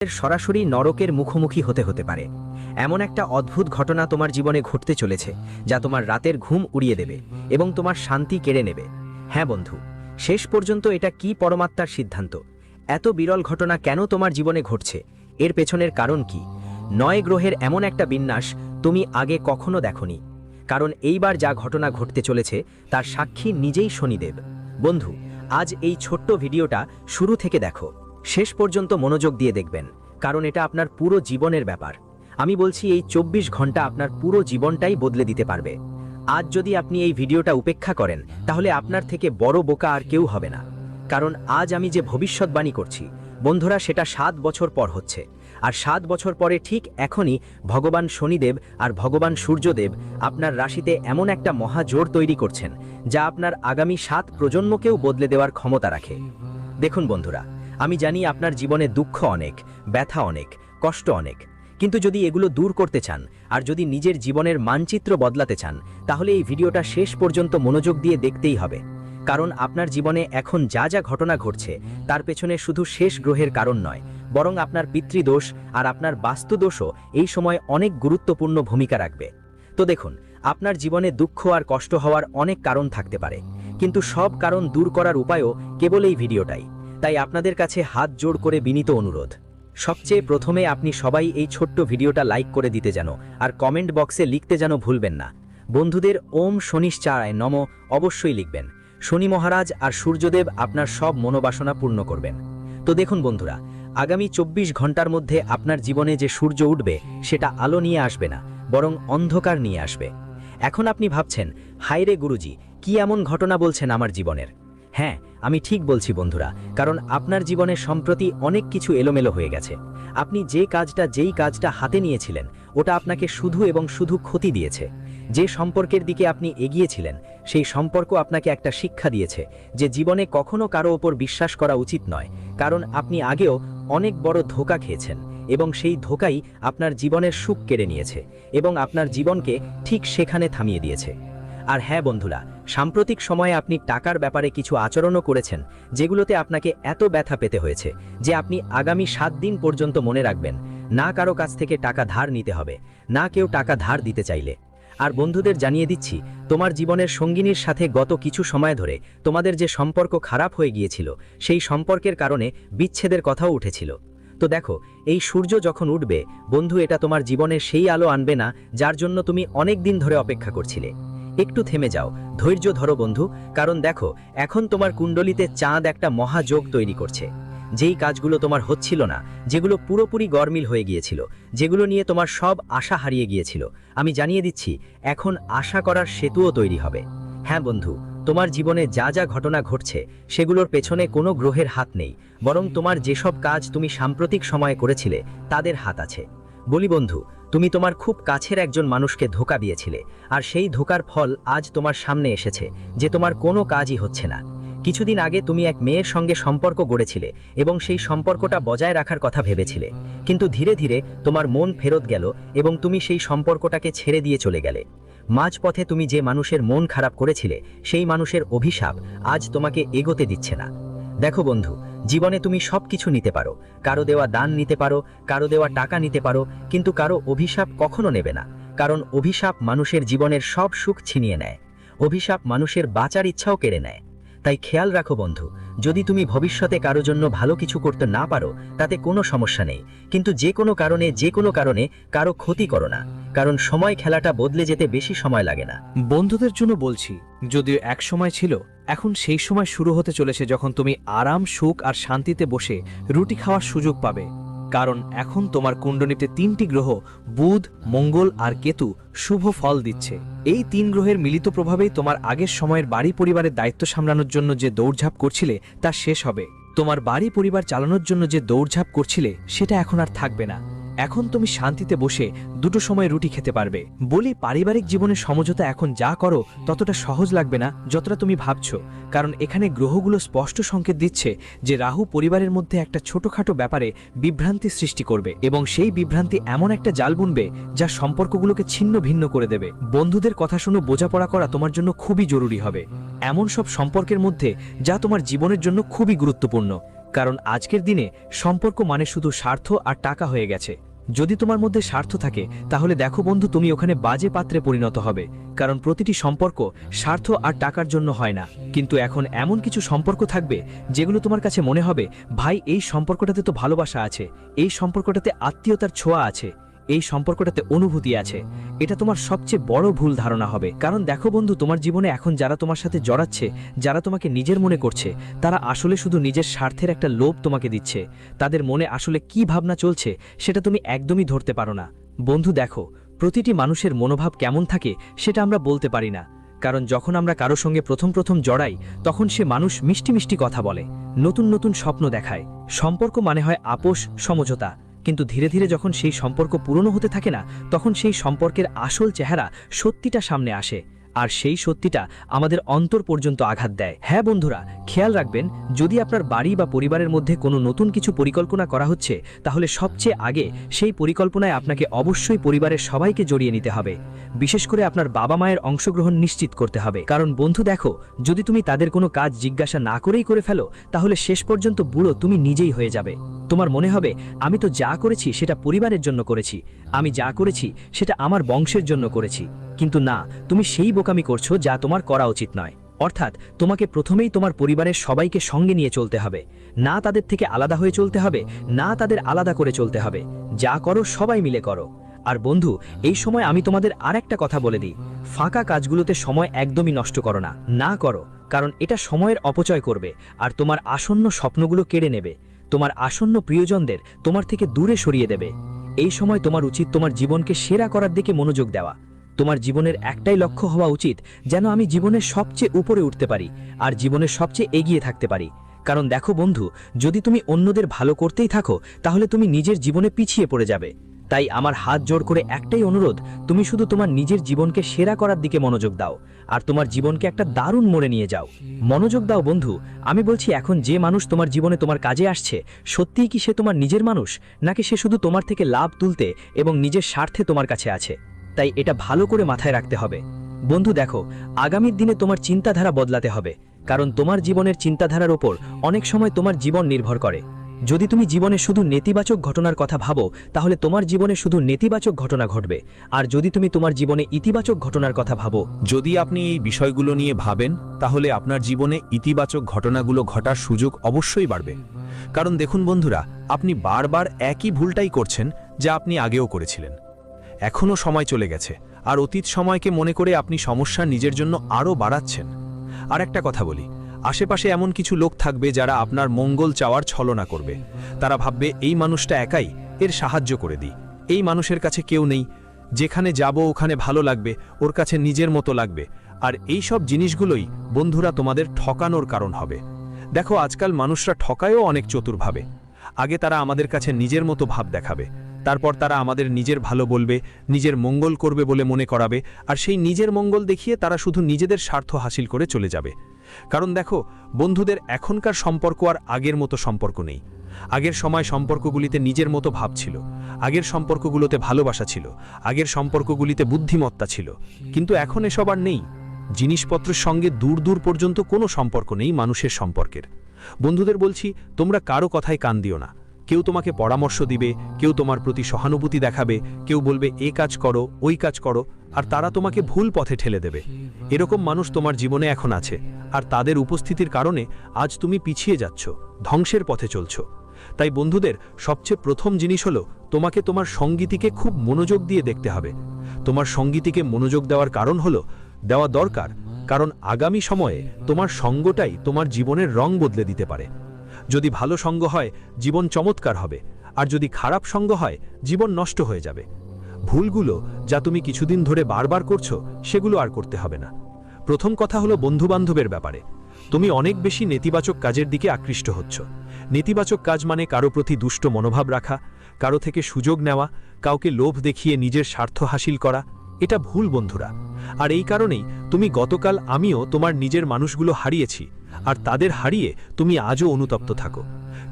সরাসরি নরকের মুখোমুখি হতে পারে। এমন একটা অদ্ভুত ঘটনা তোমার জীবনে ঘটতে চলেছে যা তোমার রাতের ঘুম উড়িয়ে দেবে এবং তোমার শান্তি কেড়ে নেবে। হ্যাঁ বন্ধু, শেষ পর্যন্ত এটা কি পরমাত্মার সিদ্ধান্ত? এত বিরল ঘটনা কেন তোমার জীবনে ঘটছে? এর পেছনের কারণ কি? 9 গ্রহের এমন একটা বিন্যাস তুমি আগে কখনো দেখোনি। কারণ এইবার যা ঘটনা ঘটতে চলেছে তার সাক্ষী নিজেই শনিদেব। বন্ধু, আজ এই ছোট্ট ভিডিওটা শুরু থেকে দেখো, শেষ পর্যন্ত মনোযোগ দিয়ে দেখবেন, কারণ এটা আপনার পুরো জীবনের ব্যাপার। আমি বলছি, এই 24 ঘন্টা আপনার পুরো জীবনটাই বদলে দিতে পারবে। আজ যদি আপনি এই ভিডিওটা উপেক্ষা করেন তাহলে আপনার থেকে বড় বোকা আর কেউ হবে না। কারণ আজ আমি যে ভবিষ্যৎবাণী করছি বন্ধুরা, সেটা 7 বছর পর হচ্ছে। আর 7 বছর পরে ঠিক এখনই ভগবান শনিদেব আর ভগবান সূর্যদেব আপনার রাশিতে এমন একটা মহাজোর তৈরি করছেন যা আপনার আগামী 7 প্রজন্মকেও বদলে দেওয়ার ক্ষমতা রাখে। দেখুন বন্ধুরা, আমি জানি আপনার জীবনে দুঃখ অনেক, ব্যথা অনেক, কষ্ট অনেক, কিন্তু যদি এগুলো দূর করতে চান আর যদি নিজের জীবনের মানচিত্র বদলাতে চান তাহলে এই ভিডিওটা শেষ পর্যন্ত মনোযোগ দিয়ে দেখতেই হবে। কারণ আপনার জীবনে এখন যা যা ঘটনা ঘটছে তার পেছনে শুধু শেষ গ্রহের কারণ নয়, বরং আপনার পিতৃদোষ আর আপনার বাস্তুদোষও এই সময় অনেক গুরুত্বপূর্ণ ভূমিকা রাখবে। তো দেখুন, আপনার জীবনে দুঃখ আর কষ্ট হওয়ার অনেক কারণ থাকতে পারে, কিন্তু সব কারণ দূর করার উপায়ও কেবল এই ভিডিওটাই। তাই আপনাদের কাছে হাত জোড় করে বিনীত অনুরোধ, সবচেয়ে প্রথমে আপনি সবাই এই ছোট্ট ভিডিওটা লাইক করে দিতে জানো আর কমেন্ট বক্সে লিখতে যেন ভুলবেন না। বন্ধুদের ওম শনিশ্চারায় নম অবশ্যই লিখবেন। শনি মহারাজ আর সূর্যদেব আপনার সব মনোবাসনা পূর্ণ করবেন। তো দেখুন বন্ধুরা, আগামী 24 ঘন্টার মধ্যে আপনার জীবনে যে সূর্য উঠবে সেটা আলো নিয়ে আসবে না, বরং অন্ধকার নিয়ে আসবে। এখন আপনি ভাবছেন, হায়রে গুরুজি, কি এমন ঘটনা বলছেন আমার জীবনের? হ্যাঁ, আমি ঠিক বলছি বন্ধুরা, কারণ আপনার জীবনে সম্প্রতি অনেক কিছু এলোমেলো হয়ে গেছে। আপনি যেই কাজটা হাতে নিয়েছিলেন ওটা আপনাকে শুধু এবং শুধু ক্ষতি দিয়েছে। যে সম্পর্কের দিকে আপনি এগিয়েছিলেন সেই সম্পর্ক আপনাকে একটা শিক্ষা দিয়েছে যে জীবনে কখনো কারো ওপর বিশ্বাস করা উচিত নয়, কারণ আপনি আগেও অনেক বড় ধোঁকা খেয়েছেন এবং সেই ধোঁকাই আপনার জীবনের সুখ কেড়ে নিয়েছে এবং আপনার জীবনকে ঠিক সেখানে থামিয়ে দিয়েছে। আর হ্যাঁ বন্ধুরা, সাম্প্রতিক সময়ে আপনি টাকার ব্যাপারে কিছু আচরণও করেছেন যেগুলোতে আপনাকে এত ব্যথা পেতে হয়েছে যে আপনি আগামী 7 দিন পর্যন্ত মনে রাখবেন, না কারো কাছ থেকে টাকা ধার নিতে হবে, না কেউ টাকা ধার দিতে চাইলে। আর বন্ধুদের জানিয়ে দিচ্ছি, তোমার জীবনের সঙ্গিনীর সাথে গত কিছু সময় ধরে তোমাদের যে সম্পর্ক খারাপ হয়ে গিয়েছিল সেই সম্পর্কের কারণে বিচ্ছেদের কথাও উঠেছিল। তো দেখো, এই সূর্য যখন উঠবে বন্ধু, এটা তোমার জীবনে সেই আলো আনবে না যার জন্য তুমি অনেক দিন ধরে অপেক্ষা করছিলে। একটু থেমে যাও, ধৈর্য ধরো বন্ধু, কারণ দেখো, এখন তোমার কুণ্ডলিতে চাঁদ একটা মহাযোগ তৈরি করছে। যেই কাজগুলো তোমার হচ্ছিল না, যেগুলো পুরোপুরি গরমিল হয়ে গিয়েছিল, যেগুলো নিয়ে তোমার সব আশা হারিয়ে গিয়েছিল, আমি জানিয়ে দিচ্ছি এখন আশা করার সেতুও তৈরি হবে। হ্যাঁ বন্ধু, তোমার জীবনে যা যা ঘটনা ঘটছে সেগুলোর পেছনে কোনো গ্রহের হাত নেই, বরং তোমার যেসব কাজ তুমি সাম্প্রতিক সময়ে করেছিলে তাদের হাত আছে। বলি বন্ধু, তুমি তোমার খুব কাছের একজন মানুষকে ধোঁকা দিয়েছিলে, আর সেই ধোঁকার ফল আজ তোমার সামনে এসেছে যে তোমার কোনো কাজই হচ্ছে না। কিছুদিন আগে তুমি এক মেয়ের সঙ্গে সম্পর্ক গড়েছিলে এবং সেই সম্পর্কটা বজায় রাখার কথা ভেবেছিলে, কিন্তু ধীরে ধীরে তোমার মন ফেরত গেল এবং তুমি সেই সম্পর্কটাকে ছেড়ে দিয়ে চলে গেলে। মাঝপথে তুমি যে মানুষের মন খারাপ করেছিলে সেই মানুষের অভিশাপ আজ তোমাকে এগোতে দিচ্ছে না। দেখো বন্ধু, জীবনে তুমি সবকিছু নিতে পারো, কারো দেওয়া দান নিতে পারো, কারো দেওয়া টাকা নিতে পারো, কিন্তু কারো অভিশাপ কখনো নেবে না, কারণ অভিশাপ মানুষের জীবনের সব সুখ ছিনিয়ে নেয়। অভিশাপ মানুষের বাঁচার ইচ্ছাও কেড়ে নেয়। তাই খেয়াল রাখো বন্ধু, যদি তুমি ভবিষ্যতে কারো জন্য ভালো কিছু করতে না পারো তাতে কোনো সমস্যা নেই, কিন্তু যে কোনো কারণে কারো ক্ষতি করো না, কারণ সময় খেলাটা বদলে যেতে বেশি সময় লাগে না। বন্ধুদের জন্য বলছি, যদিও এক সময় ছিল, এখন সেই সময় শুরু হতে চলেছে যখন তুমি আরাম, সুখ আর শান্তিতে বসে রুটি খাওয়ার সুযোগ পাবে। কারণ এখন তোমার কুণ্ডলিতে 3টি গ্রহ বুধ, মঙ্গল আর কেতু শুভ ফল দিচ্ছে। এই 3 গ্রহের মিলিত প্রভাবেই তোমার আগের সময়ের বাড়ি পরিবারের দায়িত্ব সামলানোর জন্য যে দৌড়ঝাঁপ করছিলে তা শেষ হবে। তোমার বাড়ি পরিবার চালানোর জন্য যে দৌড়ঝাঁপ করছিলে সেটা এখন আর থাকবে না। এখন তুমি শান্তিতে বসে দুটো সময় রুটি খেতে পারবে। বলি, পারিবারিক জীবনের সমঝোতা এখন যা করো ততটা সহজ লাগবে না যতটা তুমি ভাবছো, কারণ এখানে গ্রহগুলো স্পষ্ট সংকেত দিচ্ছে যে রাহু পরিবারের মধ্যে একটা ছোটখাটো ব্যাপারে বিভ্রান্তি সৃষ্টি করবে এবং সেই বিভ্রান্তি এমন একটা জাল বুনবে যা সম্পর্কগুলোকে ছিন্ন ভিন্ন করে দেবে। বন্ধুদের কথা শুনে বোঝাপড়া করা তোমার জন্য খুবই জরুরি হবে, এমন সব সম্পর্কের মধ্যে যা তোমার জীবনের জন্য খুবই গুরুত্বপূর্ণ। কারণ আজকের দিনে সম্পর্ক মানে শুধু স্বার্থ আর টাকা হয়ে গেছে। যদি তোমার মধ্যে স্বার্থ থাকে তাহলে দেখো বন্ধু, তুমি ওখানে বাজে পাত্রে পরিণত হবে। কারণ প্রতিটি সম্পর্ক স্বার্থ আর টাকার জন্য হয় না। কিন্তু এখন এমন কিছু সম্পর্ক থাকবে যেগুলো তোমার কাছে মনে হবে, ভাই এই সম্পর্কটাতে তো ভালোবাসা আছে, এই সম্পর্কটাতে আত্মীয়তার ছোঁয়া আছে, এই সম্পর্কটাতে অনুভূতি আছে। এটা তোমার সবচেয়ে বড় ভুল ধারণা হবে। কারণ দেখো বন্ধু, তোমার জীবনে এখন যারা তোমার সাথে জড়াচ্ছে, যারা তোমাকে নিজের মনে করছে, তারা আসলে শুধু নিজের স্বার্থের একটা লোভ তোমাকে দিচ্ছে। তাদের মনে আসলে কি ভাবনা চলছে সেটা তুমি একদমই ধরতে পারো না। বন্ধু দেখো, প্রতিটি মানুষের মনোভাব কেমন থাকে সেটা আমরা বলতে পারি না। কারণ যখন আমরা কারো সঙ্গে প্রথম জড়াই, তখন সে মানুষ মিষ্টি মিষ্টি কথা বলে, নতুন নতুন স্বপ্ন দেখায়। সম্পর্ক মানে হয় আপোষ, সমঝোতা। কিন্তু ধীরে ধীরে যখন সেই সম্পর্ক পুরনো হতে থাকে না, তখন সেই সম্পর্কের আসল চেহারা, সত্যিটা সামনে আসে। আর সেই সত্যিটা আমাদের অন্তর পর্যন্ত আঘাত দেয়। হ্যাঁ বন্ধুরা, খেয়াল রাখবেন, যদি আপনার বাড়ি বা পরিবারের মধ্যে কোনো নতুন কিছু পরিকল্পনা করা হচ্ছে, তাহলে সবচেয়ে আগে সেই পরিকল্পনায় আপনাকে অবশ্যই পরিবারের সবাইকে জড়িয়ে নিতে হবে। বিশেষ করে আপনার বাবা মায়ের অংশগ্রহণ নিশ্চিত করতে হবে। কারণ বন্ধু দেখো, যদি তুমি তাদের কোনো কাজ জিজ্ঞাসা না করেই করে ফেলো, তাহলে শেষ পর্যন্ত বুড়ো তুমি নিজেই হয়ে যাবে। তোমার মনে হবে, আমি তো যা করেছি সেটা পরিবারের জন্য করেছি, আমি যা করেছি সেটা আমার বংশের জন্য করেছি। কিন্তু না, তুমি সেই বোকামি করছো যা তোমার করা উচিত নয়। অর্থাৎ তোমাকে প্রথমেই তোমার পরিবারের সবাইকে সঙ্গে নিয়ে চলতে হবে, না তাদের থেকে আলাদা হয়ে চলতে হবে, না তাদের আলাদা করে চলতে হবে। যা করো সবাই মিলে করো। আর বন্ধু, এই সময় আমি তোমাদের আরেকটা কথা বলে দিই, ফাঁকা কাজগুলোতে সময় একদমই নষ্ট করো না, না করো। কারণ এটা সময়ের অপচয় করবে আর তোমার আসন্ন স্বপ্নগুলো কেড়ে নেবে। তোমার আসন্ন প্রিয়জনদের তোমার থেকে দূরে সরিয়ে দেবে। এই সময় তোমার উচিত তোমার জীবনকে সেরা করার দিকে মনোযোগ দেওয়া। তোমার জীবনের একটাই লক্ষ্য হওয়া উচিত, যেন আমি জীবনের সবচেয়ে উপরে উঠতে পারি আর জীবনের সবচেয়ে এগিয়ে থাকতে পারি। কারণ দেখো বন্ধু, যদি তুমি অন্যদের ভালো করতেই থাকো, তাহলে তুমি নিজের জীবনে পিছিয়ে পড়ে যাবে। তাই আমার হাত জোড় করে একটাই অনুরোধ, তুমি শুধু তোমার নিজের জীবনকে সেরা করার দিকে মনোযোগ দাও আর তোমার জীবনকে একটা দারুণ মোড়ে নিয়ে যাও। মনোযোগ দাও বন্ধু। আমি বলছি, এখন যে মানুষ তোমার জীবনে তোমার কাজে আসছে, সত্যিই কি সে তোমার নিজের মানুষ, নাকি সে শুধু তোমার থেকে লাভ তুলতে এবং নিজের স্বার্থে তোমার কাছে আছে? তাই এটা ভালো করে মাথায় রাখতে হবে। বন্ধু দেখো, আগামীর দিনে তোমার চিন্তাধারা বদলাতে হবে। কারণ তোমার জীবনের চিন্তাধারার ওপর অনেক সময় তোমার জীবন নির্ভর করে। যদি তুমি জীবনে শুধু নেতিবাচক ঘটনার কথা ভাবো, তাহলে তোমার জীবনে শুধু নেতিবাচক ঘটনা ঘটবে। আর যদি তুমি তোমার জীবনে ইতিবাচক ঘটনার কথা ভাবো, যদি আপনি এই বিষয়গুলো নিয়ে ভাবেন, তাহলে আপনার জীবনে ইতিবাচক ঘটনাগুলো ঘটার সুযোগ অবশ্যই বাড়বে। কারণ দেখুন বন্ধুরা, আপনি বারবার একই ভুলটাই করছেন যা আপনি আগেও করেছিলেন। এখনও সময় চলে গেছে, আর অতীত সময়কে মনে করে আপনি সমস্যা নিজের জন্য আরও বাড়াচ্ছেন। আর একটা কথা বলি, আশেপাশে এমন কিছু লোক থাকবে যারা আপনার মঙ্গল চাওয়ার ছলনা করবে। তারা ভাববে, এই মানুষটা একাই, এর সাহায্য করে দিই। এই মানুষের কাছে কেউ নেই, যেখানে যাব ওখানে ভালো লাগবে, ওর কাছে নিজের মতো লাগবে। আর এই সব জিনিসগুলোই বন্ধুরা তোমাদের ঠকানোর কারণ হবে। দেখো, আজকাল মানুষরা ঠকায়ও অনেক চতুরভাবে। আগে তারা আমাদের কাছে নিজের মতো ভাব দেখাবে, তারপর তারা আমাদের নিজের ভালো বলবে, নিজের মঙ্গল করবে বলে মনে করাবে, আর সেই নিজের মঙ্গল দেখিয়ে তারা শুধু নিজেদের স্বার্থ হাসিল করে চলে যাবে। কারণ দেখো বন্ধুদের, এখনকার সম্পর্ক আর আগের মতো সম্পর্ক নেই। আগের সময় সম্পর্কগুলিতে নিজের মতো ভাব ছিল, আগের সম্পর্কগুলোতে ভালোবাসা ছিল, আগের সম্পর্কগুলিতে বুদ্ধিমত্তা ছিল। কিন্তু এখন এসব আর নেই। জিনিসপত্রের সঙ্গে দূর দূর পর্যন্ত কোনো সম্পর্ক নেই মানুষের সম্পর্কের। বন্ধুদের বলছি, তোমরা কারো কথায় কান দিও না। কেউ তোমাকে পরামর্শ দিবে, কেউ তোমার প্রতি সহানুভূতি দেখাবে, কেউ বলবে এ কাজ করো, ওই কাজ করো, আর তারা তোমাকে ভুল পথে ঠেলে দেবে। এরকম মানুষ তোমার জীবনে এখন আছে, আর তাদের উপস্থিতির কারণে আজ তুমি পিছিয়ে যাচ্ছ, ধ্বংসের পথে চলছো। তাই বন্ধুদের, সবচেয়ে প্রথম জিনিস হলো, তোমাকে তোমার সঙ্গীতিকে খুব মনোযোগ দিয়ে দেখতে হবে। তোমার সঙ্গীতিকে মনোযোগ দেওয়ার কারণ হলো, দেওয়া দরকার, কারণ আগামী সময়ে তোমার সঙ্গটাই তোমার জীবনের রং বদলে দিতে পারে। যদি ভালো সঙ্গ হয়, জীবন চমৎকার হবে, আর যদি খারাপ সঙ্গ হয়, জীবন নষ্ট হয়ে যাবে। ভুলগুলো যা তুমি কিছুদিন ধরে বারবার করছো, সেগুলো আর করতে হবে না। প্রথম কথা হলো বন্ধুবান্ধবের ব্যাপারে। তুমি অনেক বেশি নেতিবাচক কাজের দিকে আকৃষ্ট হচ্ছ। নেতিবাচক কাজ মানে কারো প্রতি দুষ্ট মনোভাব রাখা, কারো থেকে সুযোগ নেওয়া, কাউকে লোভ দেখিয়ে নিজের স্বার্থ হাসিল করা। এটা ভুল বন্ধুরা। আর এই কারণেই তুমি গতকাল, আমিও তোমার নিজের মানুষগুলো হারিয়েছি, আর তাদের হারিয়ে তুমি আজও অনুতপ্ত থাকো।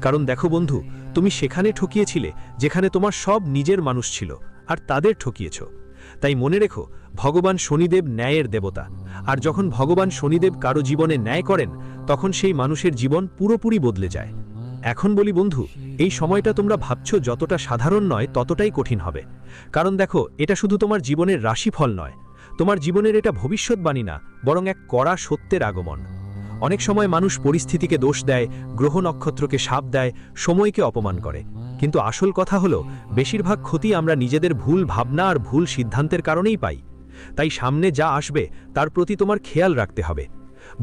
কারণ দেখো বন্ধু, তুমি সেখানে ঠকিয়েছিলে যেখানে তোমার সব নিজের মানুষ ছিল, আর তাদের ঠকিয়েছ। তাই মনে রেখো, ভগবান শনিদেব ন্যায়ের দেবতা, আর যখন ভগবান শনিদেব কারো জীবনে ন্যায় করেন, তখন সেই মানুষের জীবন পুরোপুরি বদলে যায়। এখন বলি বন্ধু, এই সময়টা তোমরা ভাবছো যতটা সাধারণ নয় ততটাই কঠিন হবে। কারণ দেখো, এটা শুধু তোমার জীবনের রাশিফল নয়, তোমার জীবনের এটা ভবিষ্যৎবাণী না, বরং এক কড়া সত্যের আগমন। অনেক সময় মানুষ পরিস্থিতিকে দোষ দেয়, গ্রহ নক্ষত্রকে শাপ দেয়, সময়কে অপমান করে, কিন্তু আসল কথা হলো বেশিরভাগ ক্ষতি আমরা নিজেদের ভুল ভাবনা আর ভুল সিদ্ধান্তের কারণেই পাই। তাই সামনে যা আসবে তার প্রতি তোমার খেয়াল রাখতে হবে।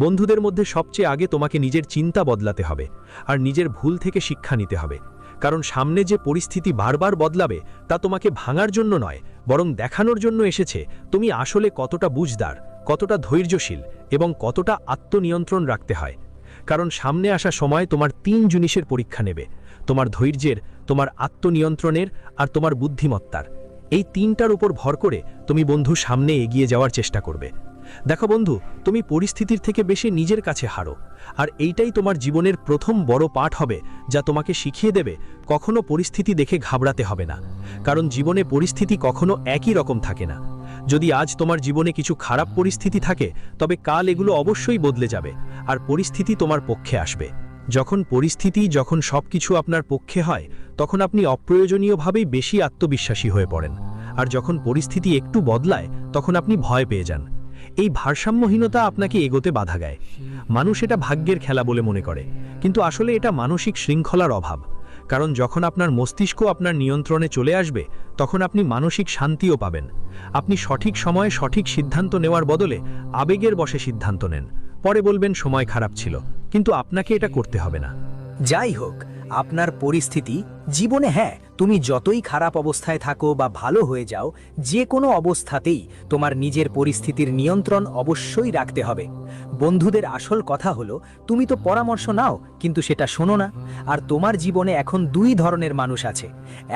বন্ধুদের মধ্যে সবচেয়ে আগে তোমাকে নিজের চিন্তা বদলাতে হবে আর নিজের ভুল থেকে শিক্ষা নিতে হবে। কারণ সামনে যে পরিস্থিতি বারবার বদলাবে তা তোমাকে ভাঙার জন্য নয়, বরং দেখানোর জন্য এসেছে তুমি আসলে কতটা বুঝদার, কতটা ধৈর্যশীল এবং কতটা আত্মনিয়ন্ত্রণ রাখতে হয়। কারণ সামনে আসা সময় তোমার 3 জিনিসের পরীক্ষা নেবে: তোমার ধৈর্যের, তোমার আত্মনিয়ন্ত্রণের আর তোমার বুদ্ধিমত্তার। এই 3টার উপর ভর করে তুমি বন্ধু সামনে এগিয়ে যাওয়ার চেষ্টা করবে। দেখো বন্ধু, তুমি পরিস্থিতির থেকে বেশি নিজের কাছে হারো, আর এইটাই তোমার জীবনের প্রথম বড় পাঠ হবে, যা তোমাকে শিখিয়ে দেবে কখনো পরিস্থিতি দেখে ঘাবড়াতে হবে না। কারণ জীবনে পরিস্থিতি কখনো একই রকম থাকে না। যদি আজ তোমার জীবনে কিছু খারাপ পরিস্থিতি থাকে, তবে কাল এগুলো অবশ্যই বদলে যাবে আর পরিস্থিতি তোমার পক্ষে আসবে। যখন সবকিছু আপনার পক্ষে হয়, তখন আপনি অপ্রয়োজনীয়ভাবেই বেশি আত্মবিশ্বাসী হয়ে পড়েন, আর যখন পরিস্থিতি একটু বদলায় তখন আপনি ভয় পেয়ে যান। এই ভারসাম্যহীনতা আপনাকে এগোতে বাধা দেয়। মানুষ এটা ভাগ্যের খেলা বলে মনে করে, কিন্তু আসলে এটা মানসিক শৃঙ্খলার অভাব। কারণ যখন আপনার মস্তিষ্ক আপনার নিয়ন্ত্রণে চলে আসবে, তখন আপনি মানসিক শান্তিও পাবেন। আপনি সঠিক সময়ে সঠিক সিদ্ধান্ত নেওয়ার বদলে আবেগের বশে সিদ্ধান্ত নেন। পরে বলবেন সময় খারাপ ছিল, কিন্তু আপনাকে এটা করতে হবে না। যাই হোক, আপনার পরিস্থিতি জীবনে, হ্যাঁ, তুমি যতই খারাপ অবস্থায় থাকো বা ভালো হয়ে যাও, যে কোনো অবস্থাতেই তোমার নিজের পরিস্থিতির নিয়ন্ত্রণ অবশ্যই রাখতে হবে। বন্ধুদের আসল কথা হলো, তুমি তো পরামর্শ নাও কিন্তু সেটা শোনো না। আর তোমার জীবনে এখন 2 ধরনের মানুষ আছে।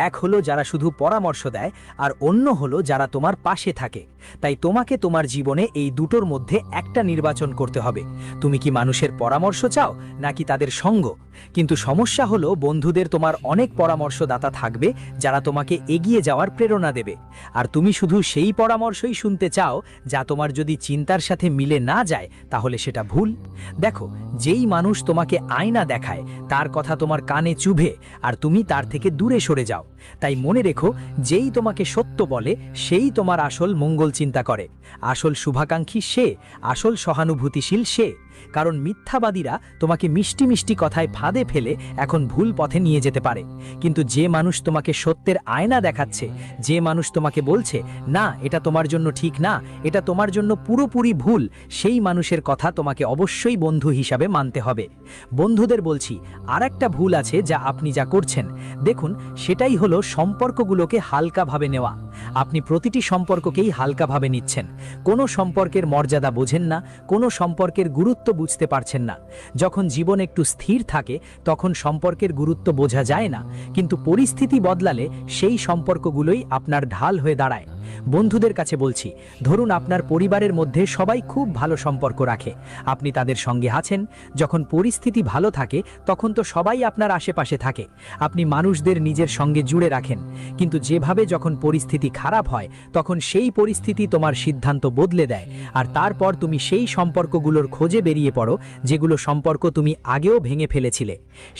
এক হলো যারা শুধু পরামর্শ দেয়, আর অন্য হলো যারা তোমার পাশে থাকে। তাই তোমাকে তোমার জীবনে এই দুটোর মধ্যে একটা নির্বাচন করতে হবে। তুমি কি মানুষের পরামর্শ চাও নাকি তাদের সঙ্গ? কিন্তু সমস্যা হলো, বন্ধুদের তোমার অনেক পরামর্শদাতা থাকবে যারা তোমাকে এগিয়ে যাওয়ার প্রেরণা দেবে, আর তুমি শুধু সেই পরামর্শই শুনতে চাও যা তোমার যদি চিন্তার সাথে মিলে না যায়, তাহলে সেটা ভুল। দেখো, যেই মানুষ তোমাকে আয়না দেখায় তার কথা তোমার কানে চুভে আর তুমি তার থেকে দূরে সরে যাও। তাই মনে রেখো, যেই তোমাকে সত্য বলে সেই তোমার আসল মঙ্গল চিন্তা করে, আসল শুভাকাঙ্ক্ষী সে, আসল সহানুভূতিশীল সে। কারণ মিথ্যাবাদীরা তোমাকে মিষ্টি মিষ্টি কথায় ফাঁদে ফেলে এখন ভুল পথে নিয়ে যেতে পারে, কিন্তু যে মানুষ তোমাকে সত্যের আয়না দেখাচ্ছে, যে মানুষ তোমাকে বলছে না এটা তোমার জন্য ঠিক না, এটা তোমার জন্য পুরোপুরি ভুল, সেই মানুষের কথা তোমাকে অবশ্যই বন্ধু হিসাবে মানতে হবে। বন্ধুদের বলছি, আর একটা ভুল আছে যা আপনি যা করছেন, দেখুন, সেটাই হলো সম্পর্কগুলোকে হালকাভাবে নেওয়া। আপনি প্রতিটি সম্পর্ককেই হালকাভাবে নিচ্ছেন, কোনো সম্পর্কের মর্যাদা বোঝেন না, কোনো সম্পর্কের গুরুত্ব বুঝতে পারছেন না। যখন জীবন একটু স্থির থাকে তখন সম্পর্কের গুরুত্ব বোঝা যায় না, কিন্তু পরিস্থিতি বদলালে সেই সম্পর্কগুলোই আপনার ঢাল হয়ে দাঁড়ায়। বন্ধুদের কাছে বলছি, ধরুন আপনার পরিবারের মধ্যে সবাই খুব ভালো সম্পর্ক রাখে, আপনি তাদের সঙ্গে আছেন। যখন পরিস্থিতি ভালো থাকে তখন তো সবাই আপনার আশেপাশে থাকে, আপনি মানুষদের নিজের সঙ্গে জুড়ে রাখেন। কিন্তু যেভাবে যখন পরিস্থিতি খারাপ হয় তখন সেই পরিস্থিতি তোমার সিদ্ধান্ত বদলে দেয়, আর তারপর তুমি সেই সম্পর্কগুলোর খোঁজে বেরিয়ে পড়ো যেগুলো সম্পর্ক তুমি আগেও ভেঙে ফেলেছিলে।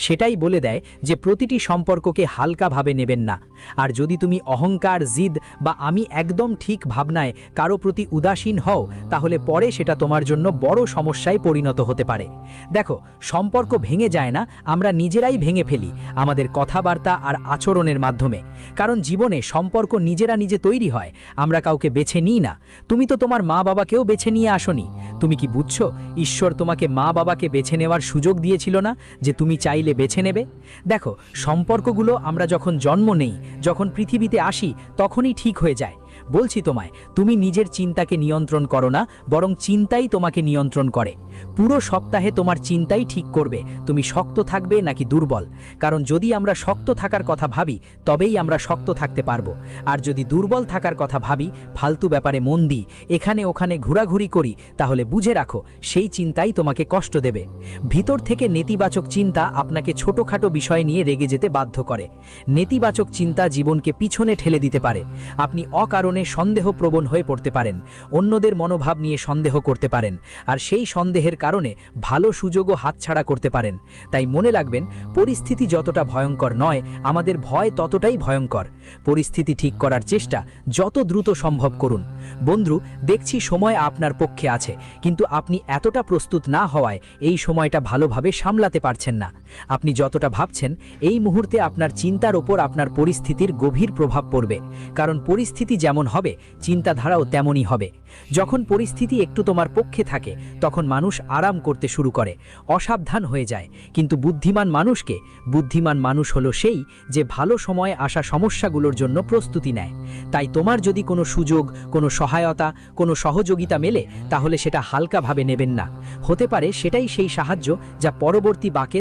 সেটাই বলে দেয় যে প্রতিটি সম্পর্ককে হালকাভাবে নেবেন না। আর যদি তুমি অহংকার, জিদ বা আমি একদম ঠিক ভাবনায় কারো প্রতি উদাসীন হও, তাহলে পরে সেটা তোমার জন্য বড় সমস্যায় পরিণত হতে পারে। দেখো, সম্পর্ক ভেঙে যায় না, আমরা নিজেরাই ভেঙে ফেলি আমাদের কথাবার্তা আর আচরণের মাধ্যমে। কারণ জীবনে সম্পর্ক নিজে তৈরি হয়, আমরা কাউকে বেছে নিই না। তুমি তো তোমার মা বাবাকেও বেছে নিয়ে আসোনি। তুমি কি বুঝছো, ঈশ্বর তোমাকে মা বাবাকে বেছে নেওয়ার সুযোগ দিয়েছিল না যে তুমি চাইলে বেছে নেবে? দেখো, সম্পর্কগুলো আমরা যখন জন্ম নেই, যখন পৃথিবীতে আসি, তখনই ঠিক হয়ে যায়। বলছি তোমায়, তুমি নিজের চিন্তাকে নিয়ন্ত্রণ করো না, বরং চিন্তাই তোমাকে নিয়ন্ত্রণ করে। পুরো সপ্তাহে তোমার চিন্তাই ঠিক করবে তুমি শক্ত থাকবে নাকি দুর্বল। কারণ যদি আমরা শক্ত থাকার কথা ভাবি, তবেই আমরা শক্ত থাকতে পারবো। আর যদি দুর্বল থাকার কথা ভাবি, ফালতু ব্যাপারে মন দিই, এখানে ওখানে ঘোরাঘুরি করি, তাহলে বুঝে রাখো সেই চিন্তাই তোমাকে কষ্ট দেবে। ভিতর থেকে নেতিবাচক চিন্তা আপনাকে ছোটখাটো বিষয় নিয়ে রেগে যেতে বাধ্য করে। নেতিবাচক চিন্তা জীবনকে পিছনে ঠেলে দিতে পারে। আপনি অকারণে কারণে সন্দেহপ্রবণ হয়ে পড়তে পারেন, অন্যদের মনোভাব নিয়ে সন্দেহ করতে পারেন, আর সেই সন্দেহের কারণে ভালো সুযোগও হাতছাড়া করতে পারেন। তাই মনে রাখবেন, পরিস্থিতি যতটা ভয়ঙ্কর নয়, আমাদের ভয় ততটাই ভয়ঙ্কর। পরিস্থিতি ঠিক করার চেষ্টা যত দ্রুত সম্ভব করুন। বন্ধু, দেখছি সময় আপনার পক্ষে আছে, কিন্তু আপনি এতটা প্রস্তুত না হওয়ায় এই সময়টা ভালোভাবে সামলাতে পারছেন না। আপনি যতটা ভাবছেন, এই মুহূর্তে আপনার চিন্তার ওপর আপনার পরিস্থিতির গভীর প্রভাব পড়বে। কারণ পরিস্থিতি যেমন হবে, চিন্তাধারাও তেমনই হবে। যখন পরিস্থিতি একটু তোমার পক্ষে থাকে, তখন মানুষ আরাম করতে শুরু করে, অসাবধান হয়ে যায়। কিন্তু বুদ্ধিমান মানুষ হলো সেই যে ভালো সময়ে আসা সমস্যাগুলোর জন্য প্রস্তুতি নেয়। তাই তোমার যদি কোনো সুযোগ, কোনো সহায়তা, কোনো সহযোগিতা মেলে, তাহলে সেটা হালকাভাবে নেবেন না। হতে পারে সেটাই সেই সাহায্য যা পরবর্তী বাঁকে